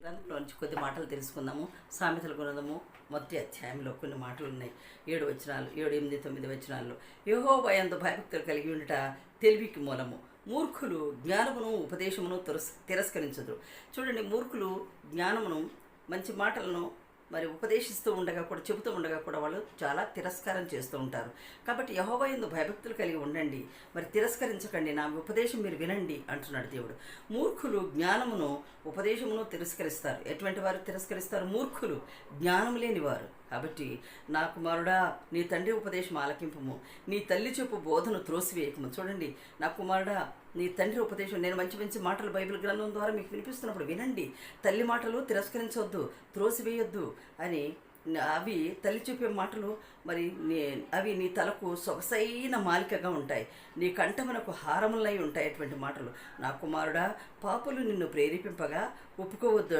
గ్రంథంలోంచి కొద్ది మాటలు తెలుసుకుందాము. సామెతల గ్రంథము మొదటి అధ్యాయంలో కొన్ని మాటలు ఉన్నాయి. 7 వచనాలు, 7, 8, 9 వచనాల్లో యెహోవా యందు భయభక్తులు కలిగి ఉండుట తెలివికి మూలము. మూర్ఖులు జ్ఞానమును ఉపదేశమును తిరస్కరించదు. చూడండి, మూర్ఖులు జ్ఞానమును, మంచి మాటలను మరి ఉపదేశిస్తూ ఉండగా కూడా, చెబుతూ ఉండగా కూడా వాళ్ళు చాలా తిరస్కారం చేస్తూ ఉంటారు. కాబట్టి యెహోవా యందు భయభక్తులు కలిగి ఉండండి, మరి తిరస్కరించకండి, నా ఉపదేశం మీరు వినండి అంటున్నాడు దేవుడు. మూర్ఖులు జ్ఞానమును ఉపదేశమును తిరస్కరిస్తారు. ఎటువంటి వారు తిరస్కరిస్తారు? మూర్ఖులు, జ్ఞానం లేని వారు. కాబట్టి నా కుమారుడా, నీ తండ్రి ఉపదేశం ఆలకింపుము, నీ తల్లి చెప్పు బోధను త్రోసివేయకము. చూడండి, నా కుమారుడా, నీ తండ్రి ఉపదేశం, నేను మంచి మంచి మాటలు బైబిల్ గ్రంథం ద్వారా మీకు వినిపిస్తున్నప్పుడు వినండి. తల్లి మాటలు తిరస్కరించవద్దు, త్రోసివేయొద్దు అని. అవి తల్లి చెప్పే మాటలు మరి అవి నీ తలకు సొగసైన మాలికగా ఉంటాయి, నీ కంఠమునకు హారములై ఉంటాయి. అటువంటి మాటలు. నా కుమారుడా, పాపులు నిన్ను ప్రేరేపింపగా ఒప్పుకోవద్దు.